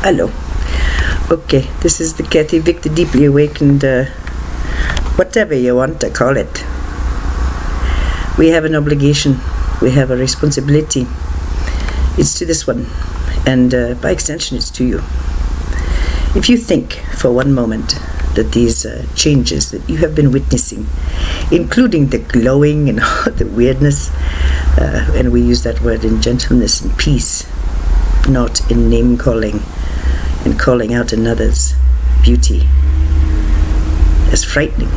Hello. Okay, this is the Kathy Vic, the deeply awakened, whatever you want to call it. We have an obligation, we have a responsibility. It's to this one, and by extension, it's to you. If you think for one moment that these changes that you have been witnessing, including the glowing and all the weirdness, and we use that word in gentleness and peace, not in name-calling and calling out another's beauty, as frightening.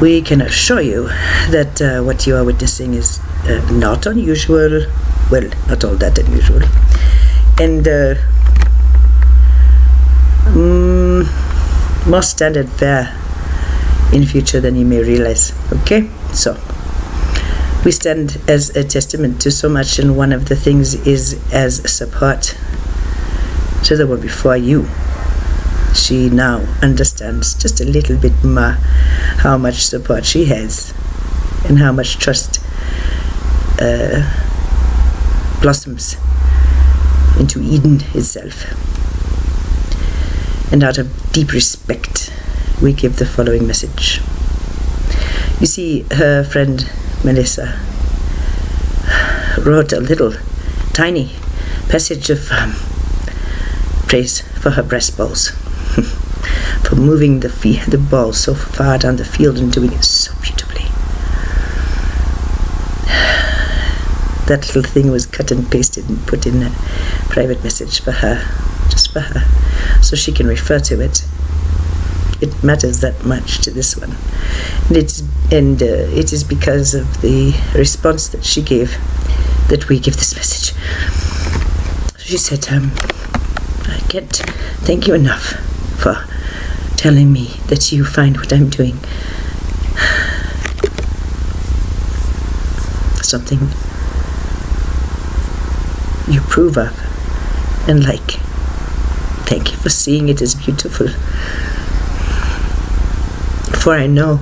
We can assure you that what you are witnessing is not unusual, well, not all that unusual, and more standard fare in future than you may realize. Okay, so we stand as a testament to so much, and one of the things is as support to the one before you. She now understands just a little bit more how much support she has and how much trust blossoms into Eden itself. And out of deep respect, we give the following message. You see, her friend Melissa wrote a little tiny passage of praise for her breast balls, for moving the ball so far down the field and doing it so beautifully. That little thing was cut and pasted and put in a private message for her, just for her, so she can refer to it. It matters that much to this one, and it is because of the response that she gave that we give this message. She said, I can't thank you enough for telling me that you find what I'm doing something you approve of and like. Thank you for seeing it as beautiful. For I know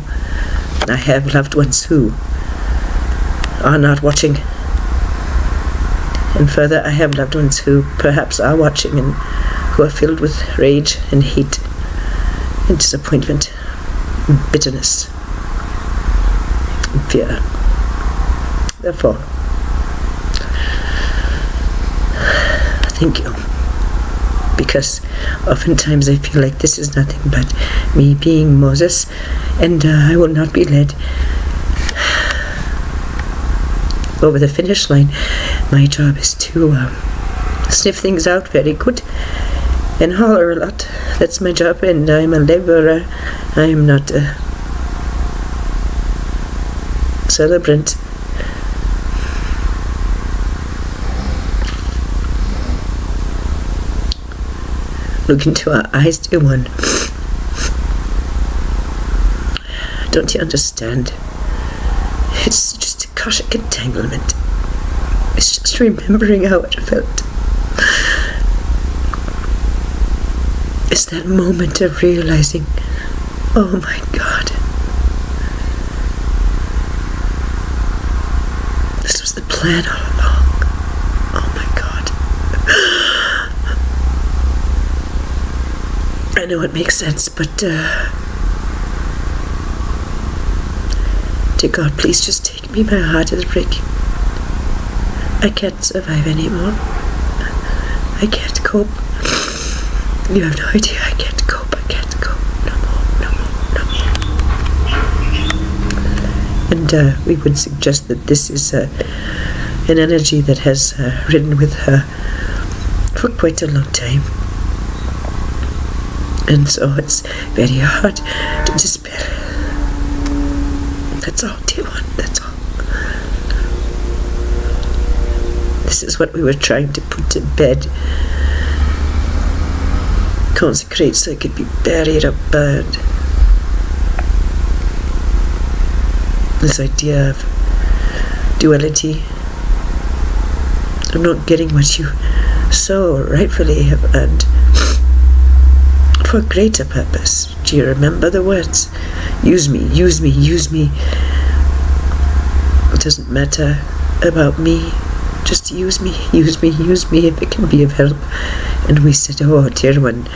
I have loved ones who are not watching. And further, I have loved ones who perhaps are watching and who are filled with rage and hate and disappointment and bitterness and fear. Therefore, thank you. Because oftentimes I feel like this is nothing but me being Moses, and I will not be led over the finish line. My job is to sniff things out very good and holler a lot. That's my job, and I'm a laborer. I am not a celebrant. Look into our eyes, dear one. Don't you understand? It's just a Akashic entanglement. It's just remembering how it felt. It's that moment of realizing, oh my God, this was the plan all along. Oh my God. I know it makes sense, but dear God, please just take me. My heart is breaking. I can't survive anymore. I can't cope. You have no idea. I can't cope. I can't cope. No more. And we would suggest that this is an energy that has ridden with her for quite a long time. And so it's very hard to dispel. That's all, dear one. That's all. This is what we were trying to put to bed. Consecrate so it could be buried or burned. This idea of duality, of not getting what you so rightfully have earned for a greater purpose. Do you remember the words? Use me, use me, use me. It doesn't matter about me. Just use me if it can be of help. And we said, oh dear one,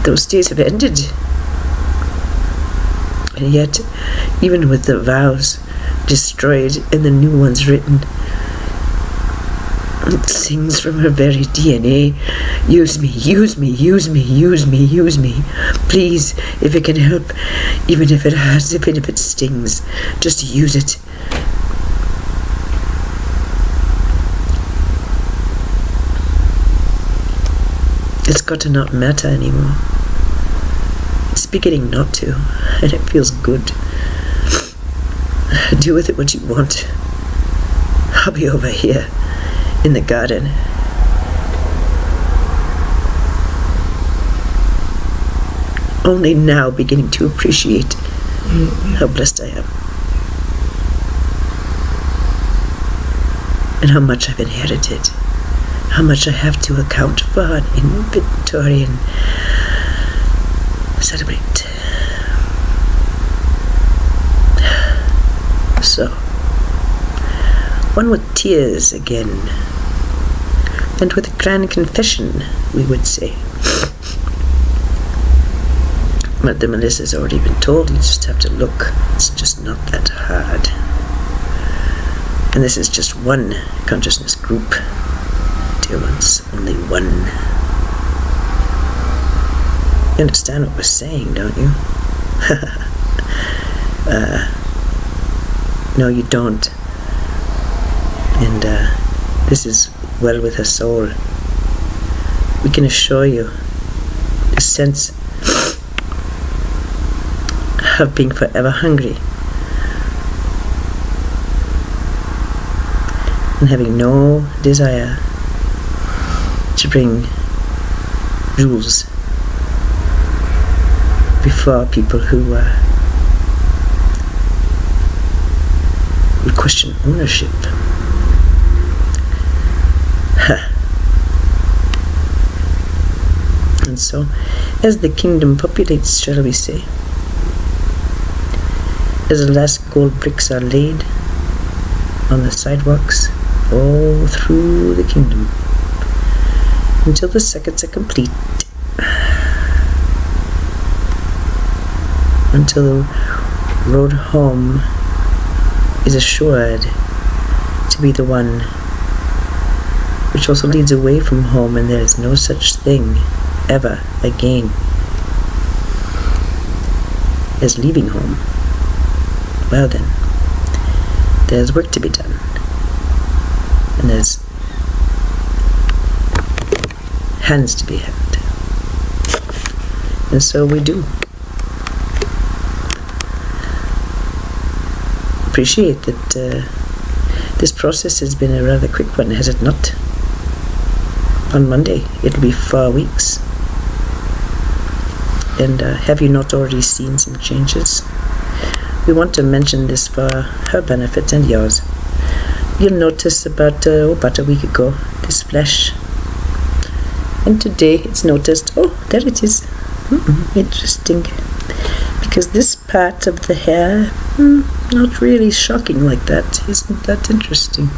those days have ended. And yet, even with the vows destroyed and the new ones written, it sings from her very DNA, use me. Please, if it can help, even if it hurts, even if it stings, just use it. It's got to not matter anymore. It's beginning not to, and it feels good. Do with it what you want. I'll be over here in the garden. Only now beginning to appreciate how blessed I am. And how much I've inherited. How much I have to account for and inventory and celebrate. So, one with tears again, and with a grand confession, we would say. But the Melissa's already been told, you just have to look. It's just not that hard. And this is just one consciousness group. Dear ones, only one. You understand what we're saying, don't you? No, you don't. And this is well with her soul. We can assure you the sense of being forever hungry and having no desire to bring rules before people who would question ownership. And so, as the kingdom populates, shall we say, as the last gold bricks are laid on the sidewalks all through the kingdom, until the seconds are complete, until the road home is assured to be the one which also leads away from home, and there is no such thing ever again as leaving home. Well then, there's work to be done, and there's hands to be held, and so we do. Appreciate that this process has been a rather quick one, has it not? On Monday, it'll be 4 weeks. And have you not already seen some changes? We want to mention this for her benefit and yours. You'll notice about a week ago, this flesh. And today it's noticed, oh, there it is. Interesting. Because this part of the hair, not really shocking like that. Isn't that interesting?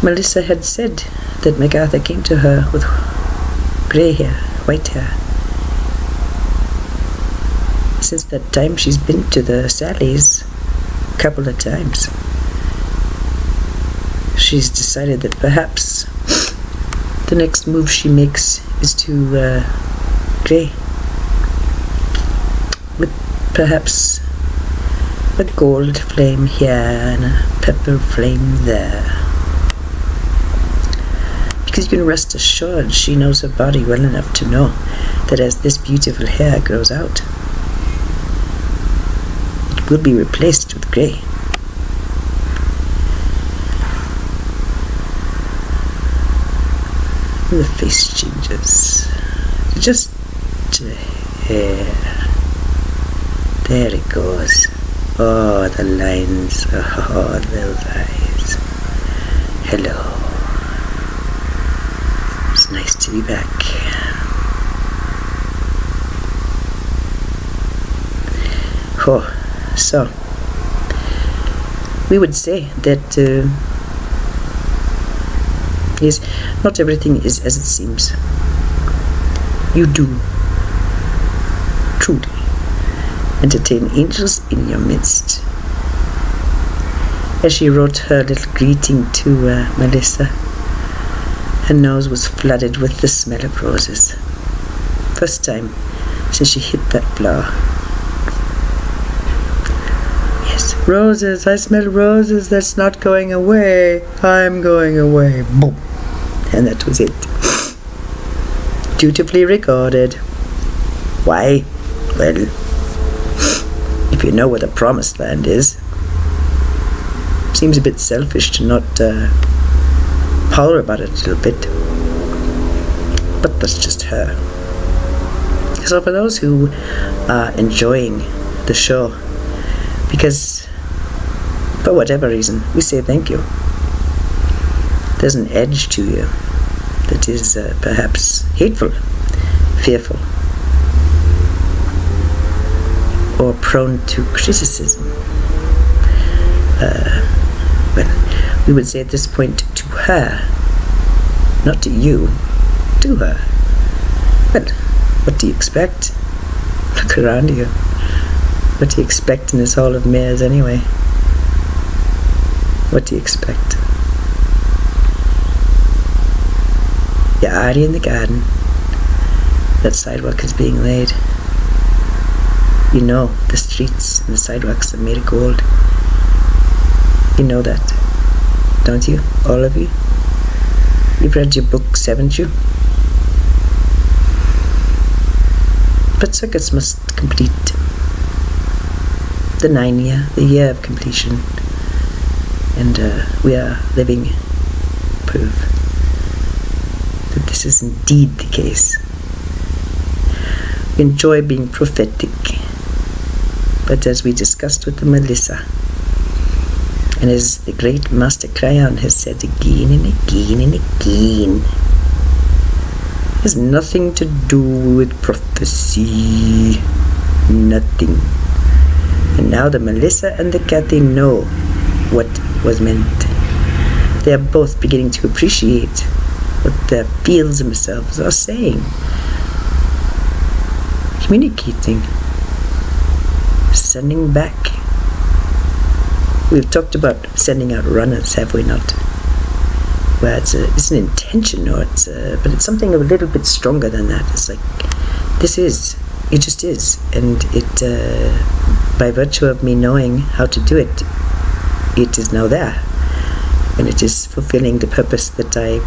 Melissa had said that MacArthur came to her with grey hair, white hair. Since that time she's been to the Sally's a couple of times. She's decided that perhaps the next move she makes is to grey, with perhaps a gold flame here and a pepper flame there. Because you can rest assured she knows her body well enough to know that as this beautiful hair grows out, it will be replaced with grey. And the face changes. Just hair. There it goes. Oh, the lines. Oh, those eyes. Hello. It's nice to be back. Oh, so we would say that Yes, not everything is as it seems. You do truly entertain angels in your midst. As she wrote her little greeting to Melissa, her nose was flooded with the smell of roses. First time since she hit that flower. Yes, roses, I smell roses, that's not going away. I'm going away. Boom. And that was it. Dutifully recorded. Why? Well, if you know where the promised land is, seems a bit selfish to not holler about it a little bit. But that's just her. So for those who are enjoying the show, because for whatever reason, we say thank you. There's an edge to you that is perhaps hateful, fearful, or prone to criticism. Well, we would say at this point to her, not to you, to her. Well, what do you expect? Look around you. What do you expect in this hall of mirrors anyway? What do you expect? You're already in the garden. That sidewalk is being laid. You know the streets and the sidewalks are made of gold. You know that, don't you? All of you? You've read your books, haven't you? But circuits must complete. The 9-year, the year of completion. And we are living proof that this is indeed the case. We enjoy being prophetic. But as we discussed with the Melissa, and as the great Master Crayon has said again and again and again, it has nothing to do with prophecy. Nothing. And now the Melissa and the Kathy know what was meant. They are both beginning to appreciate what their fields themselves are saying. Communicating. Sending back. We've talked about sending out runners, have we not? Where it's an intention, or but it's something a little bit stronger than that. It's like, it just is, and it, by virtue of me knowing how to do it, it is now there, and it is fulfilling the purpose that I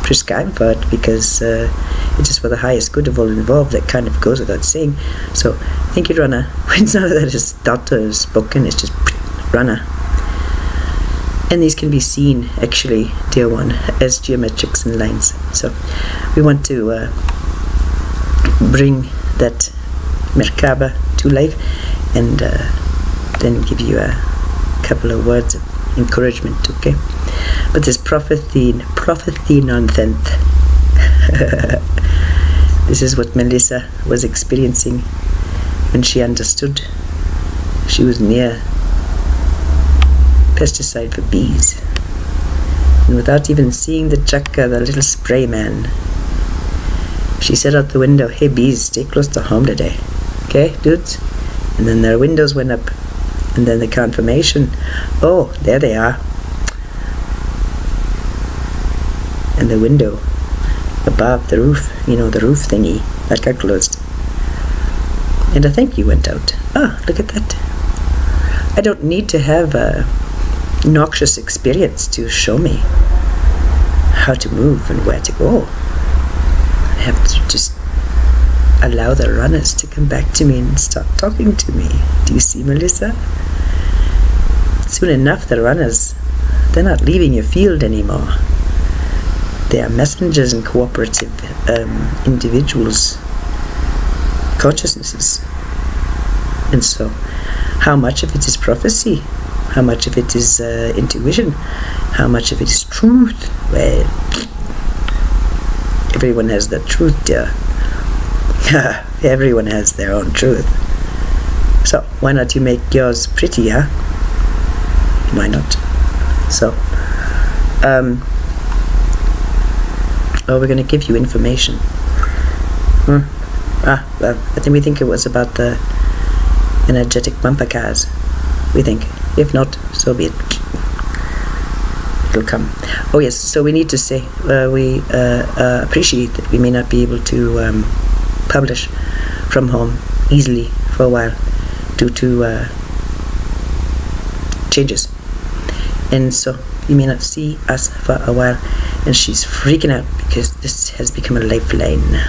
prescribe for it, because it is for the highest good of all involved. That kind of goes without saying. So, thank you, Runner. When none of that is thought or spoken, it's just Runner. And these can be seen, actually, dear one, as geometrics and lines. So we want to bring that Merkaba to life, and then give you a couple of words of encouragement, okay? But this prophecy nonsense. This is what Melissa was experiencing when she understood she was near pesticide for bees, and without even seeing the chakka, the little spray man, she said out the window, "Hey bees, stay close to home today, okay, dudes?" And then their windows went up, and then the confirmation, "Oh, there they are." And the window above the roof, the roof thingy, that got closed, and a thank you went out. Ah, look at that. I don't need to have a noxious experience to show me how to move and where to go. I have to just allow the runners to come back to me and start talking to me. Do you see, Melissa? Soon enough, the runners, they're not leaving your field anymore. They are messengers and cooperative individuals, consciousnesses. And so, how much of it is prophecy? How much of it is intuition? How much of it is truth? Well, everyone has their truth, dear. Everyone has their own truth. So, why not you make yours pretty, huh? Why not? So, or we're going to give you information. Well, we think it was about the energetic bumper cars. We think. If not, so be it. It'll come. Oh yes, so we need to say we appreciate that we may not be able to publish from home easily for a while due to changes, and so you may not see us for a while. And she's freaking out because this has become a lifeline.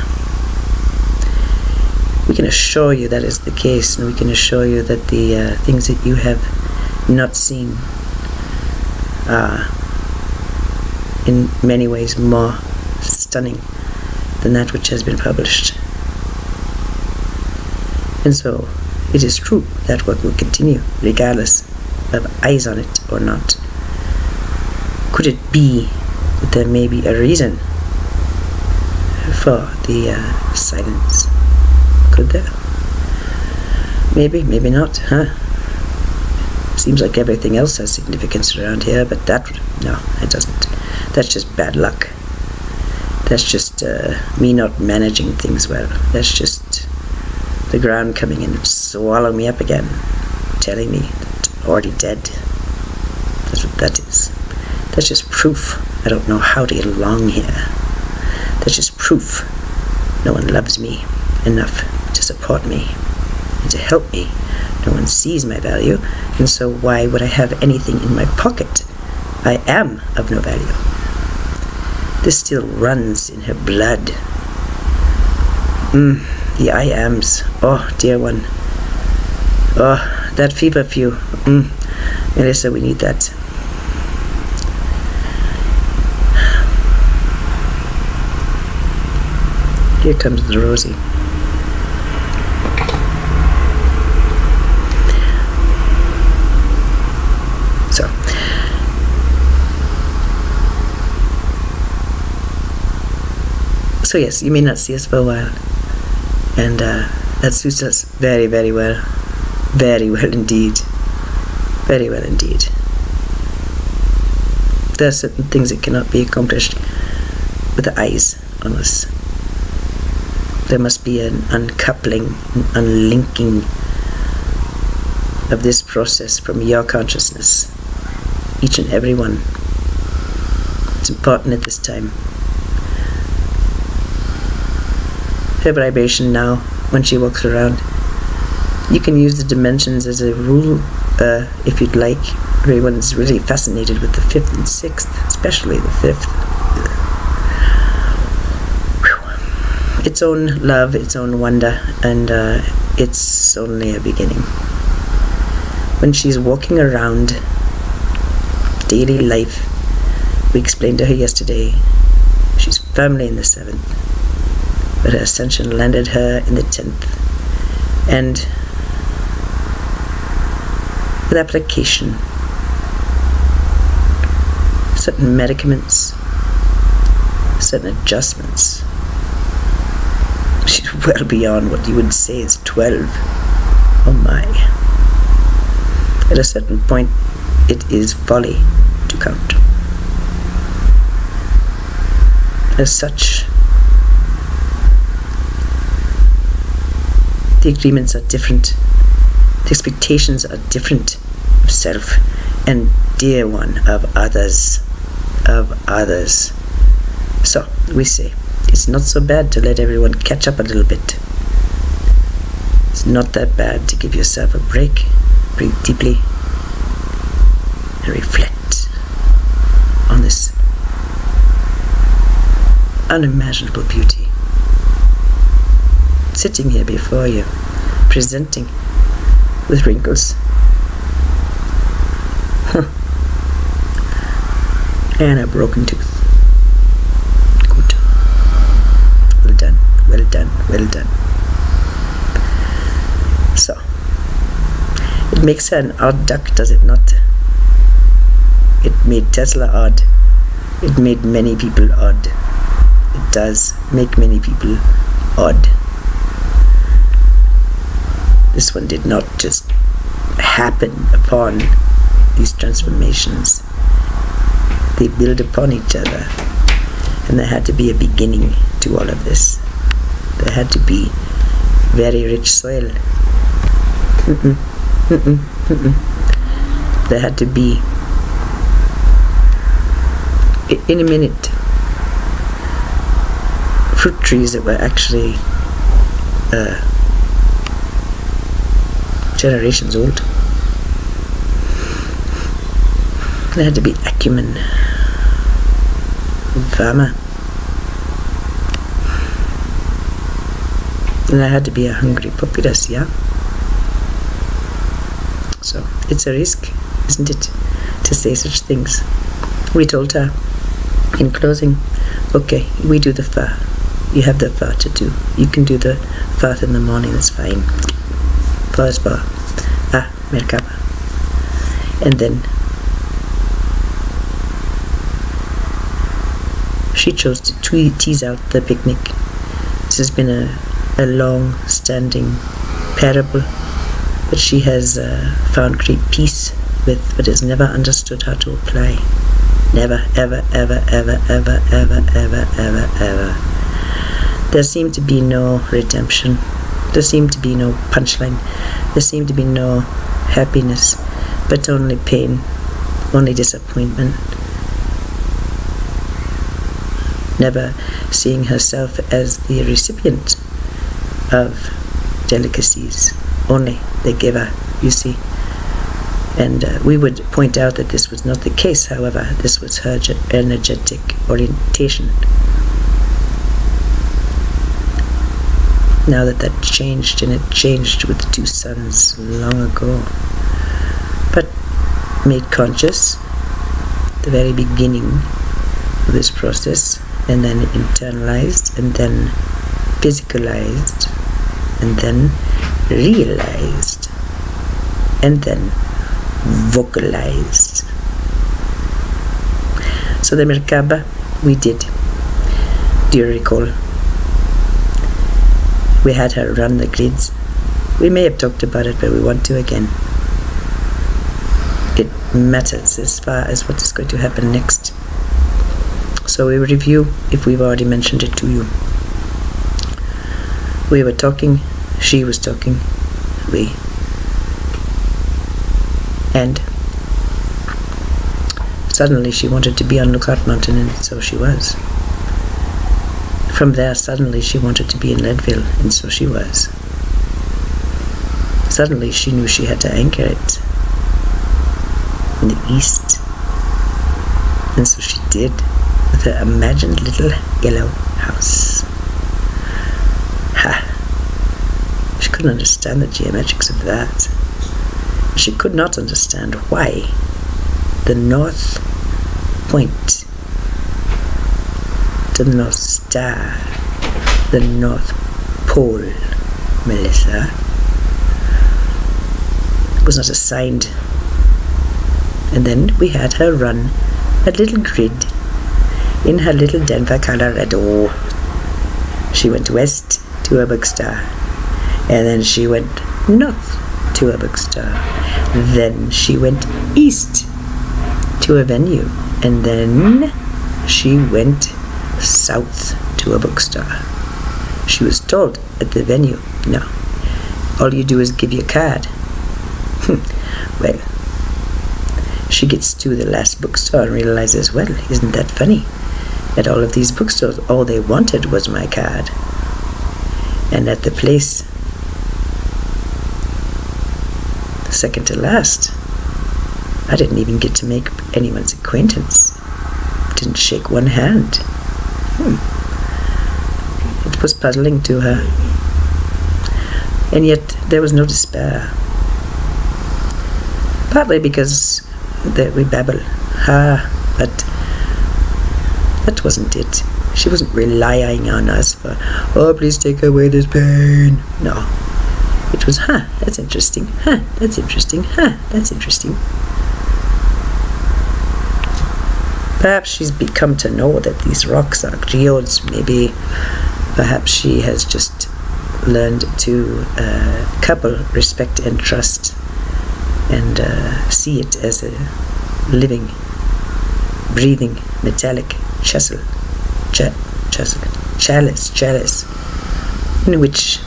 We can assure you that is the case, and we can assure you that the things that you have not seen are in many ways more stunning than that which has been published. And so it is true that work will continue regardless of eyes on it or not. Could it be that there may be a reason for the silence? Could there? Maybe, maybe not, huh? Seems like everything else has significance around here, but no, it doesn't. That's just bad luck. That's just me not managing things well. That's just the ground coming in and swallowing me up again, telling me that I'm already dead. That's what that is. That's just proof I don't know how to get along here. That's just proof no one loves me enough to support me and to help me. No one sees my value, and so why would I have anything in my pocket? I am of no value. This still runs in her blood. The I ams. Oh, dear one. Oh, that fever few. Melissa, we need that. Here comes the Rosie. So yes, you may not see us for a while, and that suits us very, very well. Very well indeed. Very well indeed. There are certain things that cannot be accomplished with the eyes on us. There must be an uncoupling, an unlinking of this process from your consciousness, each and every one. It's important at this time. Her vibration now, when she walks around, you can use the dimensions as a rule if you'd like. Everyone's really fascinated with the 5th and 6th, especially the 5th. Whew. Its own love, its own wonder, and it's only a beginning. When she's walking around daily life, we explained to her yesterday, she's firmly in the 7th. But her ascension landed her in the 10th. And with application, certain medicaments, certain adjustments, she's well beyond what you would say is 12. Oh my. At a certain point, it is folly to count. As such, the agreements are different. The expectations are different of self and, dear one, of others. Of others. So, we say, it's not so bad to let everyone catch up a little bit. It's not that bad to give yourself a break, breathe deeply, and reflect on this unimaginable beauty sitting here before you, presenting with wrinkles. And a broken tooth. Good. Well done, well done, well done. So, it makes her an odd duck, does it not? It made Tesla odd. It made many people odd. It does make many people odd. This one did not just happen upon these transformations. They build upon each other. And there had to be a beginning to all of this. There had to be very rich soil. There had to be, in a minute, fruit trees that were actually generations old. There had to be acumen, Vama. And there had to be a hungry populace, yeah? So, it's a risk, isn't it, to say such things. We told her, in closing, okay, we do the far. You have the far to do. You can do the far in the morning, that's fine. Pause bar. Merkaba. And then she chose to tease out the picnic. This has been a long-standing parable that she has found great peace with, but has never understood how to apply. Never, ever, ever, ever, ever, ever, ever, ever, ever. There seemed to be no redemption. There seemed to be no punchline. There seemed to be no happiness, but only pain, only disappointment. Never seeing herself as the recipient of delicacies, only the giver, you see. And we would point out that this was not the case, however. This was her energetic orientation. Now that changed, and it changed with the two sons long ago. But made conscious, the very beginning of this process, and then internalized, and then physicalized, and then realized, and then vocalized. So the Merkaba we did. Do you recall? We had her run the grids. We may have talked about it, but we want to again. It matters as far as what is going to happen next. So we review if we've already mentioned it to you. We were talking, she was talking, and suddenly she wanted to be on Lookout Mountain, and so she was. From there, suddenly she wanted to be in Leadville, and so she was. Suddenly she knew she had to anchor it in the east, and so she did, with her imagined little yellow house. She couldn't understand the geometrics of that. She could not understand why the North Point, the North Star, the North Pole, Melissa, was not assigned. And then we had her run a little grid in her little Denver, Colorado. She went west to a bookstore, and then she went north to a bookstore. Then she went east to a venue, and then she went south to a bookstore. She was told at the venue, no, all you do is give your card. Well, she gets to the last bookstore and realizes, well, isn't that funny? At all of these bookstores, all they wanted was my card. And at the place second to last, I didn't even get to make anyone's acquaintance. Didn't shake one hand. It was puzzling to her. And yet there was no despair. Partly because we babble. But that wasn't it. She wasn't relying on us for, oh, please take away this pain. No. It was, that's interesting. That's interesting. That's interesting. Perhaps she's become to know that these rocks are geodes. Maybe, perhaps she has just learned to couple respect and trust and see it as a living, breathing, metallic chisel. chalice, in which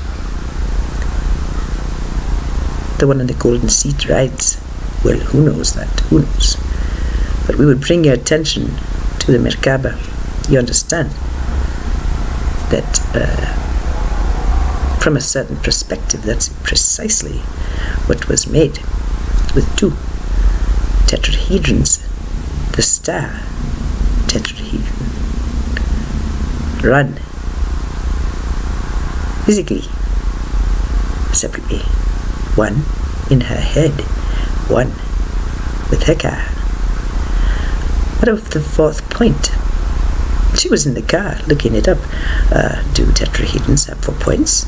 the one on the golden seat rides. Well, who knows that? Who knows? But we would bring your attention to the Merkaba. You understand that from a certain perspective, that's precisely what was made, with two tetrahedrons. The star tetrahedron run physically separately, one in her head, one with her car. What of the fourth point? She was in the car looking it up. Do tetrahedrons have 4 points?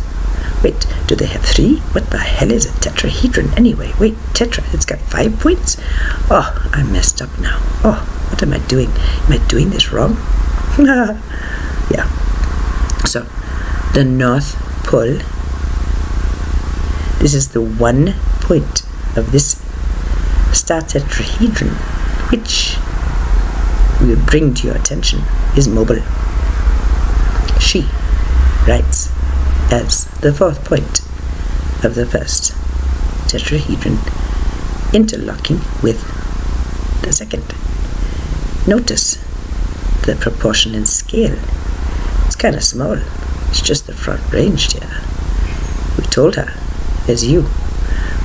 Wait, do they have 3? What the hell is a tetrahedron anyway? Wait, tetra, it's got 5 points? Oh, I messed up now. Oh, what am I doing? Am I doing this wrong? Yeah. So, the North Pole. This is the 1 point of this star tetrahedron, which we will bring to your attention, is mobile. She writes as the 4th point of the first tetrahedron, interlocking with the 2nd. Notice the proportion in scale. It's kind of small. It's just the front range here. We told her, as you,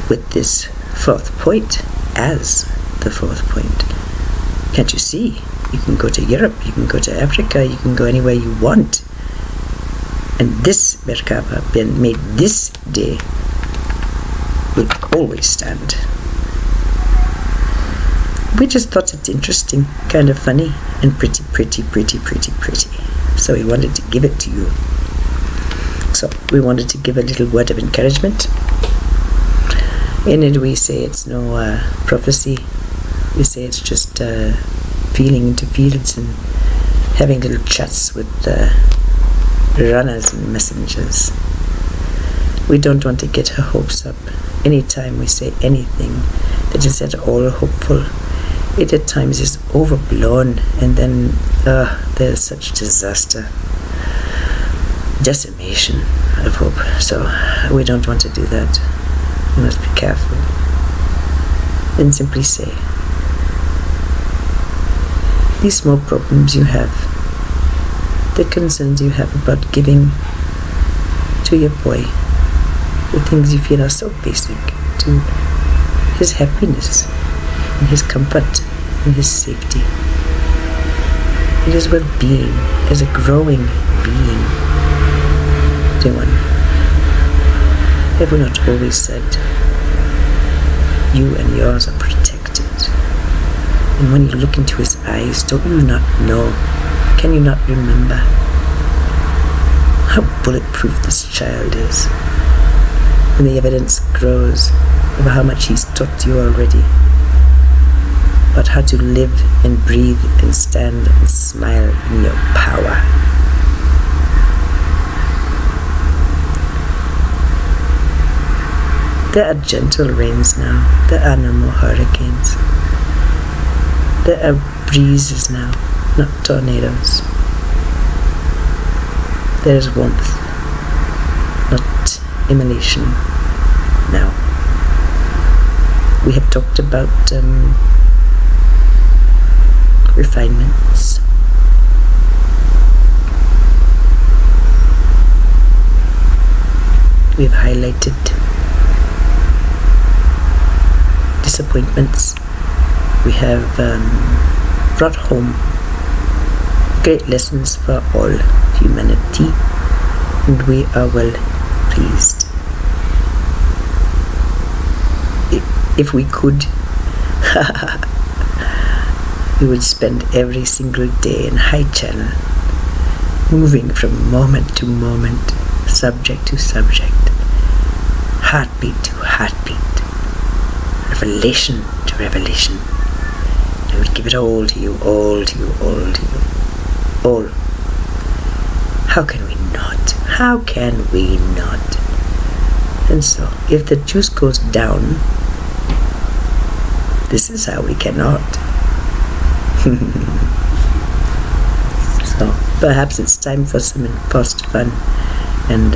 with this 4th point as the 4th point. Can't you see? You can go to Europe, you can go to Africa, you can go anywhere you want. And this Merkaba, being made this day, will always stand. We just thought it's interesting, kind of funny, and pretty. So we wanted to give it to you. So we wanted to give a little word of encouragement. In it we say it's no prophecy. We say it's just feeling into fields and having little chats with runners and messengers. We don't want to get her hopes up. Anytime we say anything that is at all hopeful, it at times is overblown, and then there's such disaster, decimation of hope. So we don't want to do that. You must be careful. Then simply say, these small problems you have, the concerns you have about giving to your boy, the things you feel are so basic to his happiness and his comfort and his safety and his well-being as a growing being. Dear one, have we not always said you and yours are protected? And when you look into his eyes, don't you not know? Can you not remember how bulletproof this child is? And the evidence grows of how much he's taught you already, about how to live and breathe and stand and smile in your power. There are gentle rains now. There are no more hurricanes. There are breezes now, not tornadoes. There is warmth, not immolation now. We have talked about refinements. We have highlighted disappointments. We have brought home great lessons for all humanity, and we are well pleased. If we could, we would spend every single day in high channel, moving from moment to moment, subject to subject, heartbeat to heartbeat, revelation to revelation. I would give it all to you, all to you, all to you, all. How can we not? How can we not? And so, if the juice goes down, this is how we cannot. So, Perhaps it's time for some enforced fun. And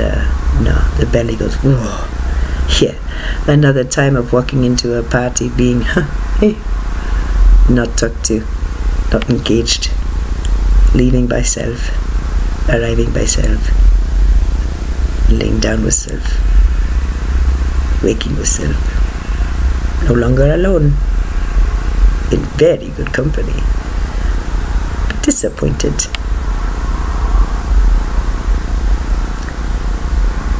no, the belly goes, whoa. Yeah, another time of walking into a party being, hey, not talked to, not engaged, leaving by self, arriving by self, laying down with self, waking with self, no longer alone, in very good company, but disappointed.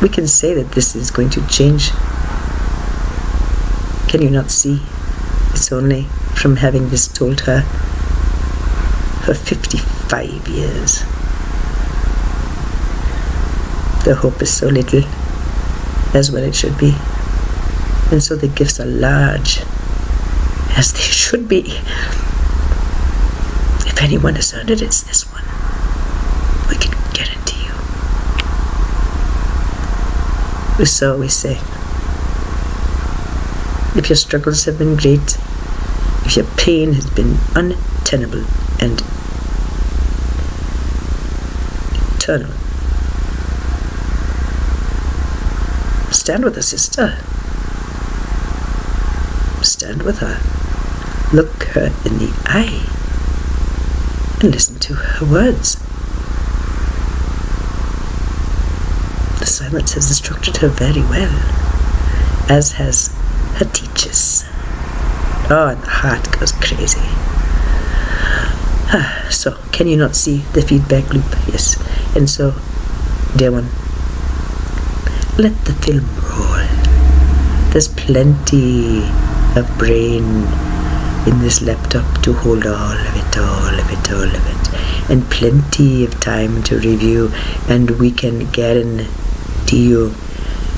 We can say that this is going to change. Can you not see? It's only from having this told her for 55 years. The hope is so little, as well it should be. And so the gifts are large, as they should be. If anyone has earned it, it's this one. We can guarantee you. So we say, if your struggles have been great, if your pain has been untenable and eternal, stand with a sister. Stand with her. Look her in the eye and listen to her words. The silence has instructed her very well, as has her teachers. Oh, and the heart goes crazy. So, can you not see the feedback loop? Yes. And so, dear one, let the film roll. There's plenty of brain in this laptop to hold all of it, and plenty of time to review, and we can guarantee you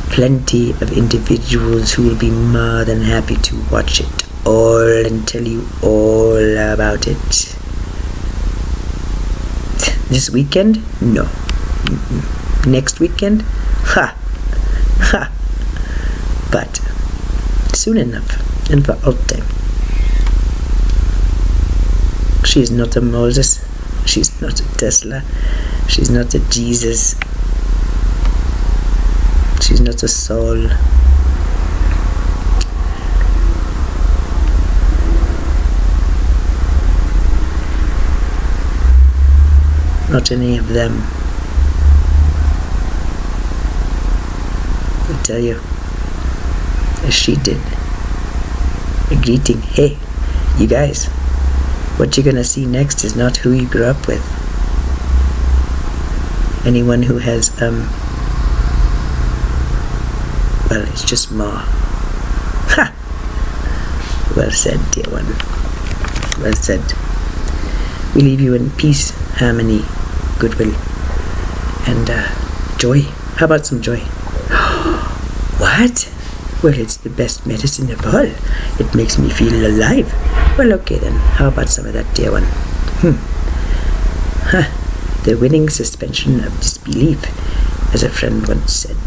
plenty of individuals who will be more than happy to watch it all and tell you all about it. This weekend? No. Next weekend? Ha! But soon enough, and for all time. She is not a Moses. She's not a Tesla. She's not a Jesus. She's not a Saul. Not any of them. I tell you, as she did, a greeting. Hey, you guys, what you're gonna see next is not who you grew up with. Anyone who has, well, it's just more. Ha! Well said, dear one. Well said. We leave you in peace, harmony, goodwill, and joy. How about some joy? What? Well, it's the best medicine of all. It makes me feel alive. Well, okay then. How about some of that, dear one? The winning suspension of disbelief, as a friend once said.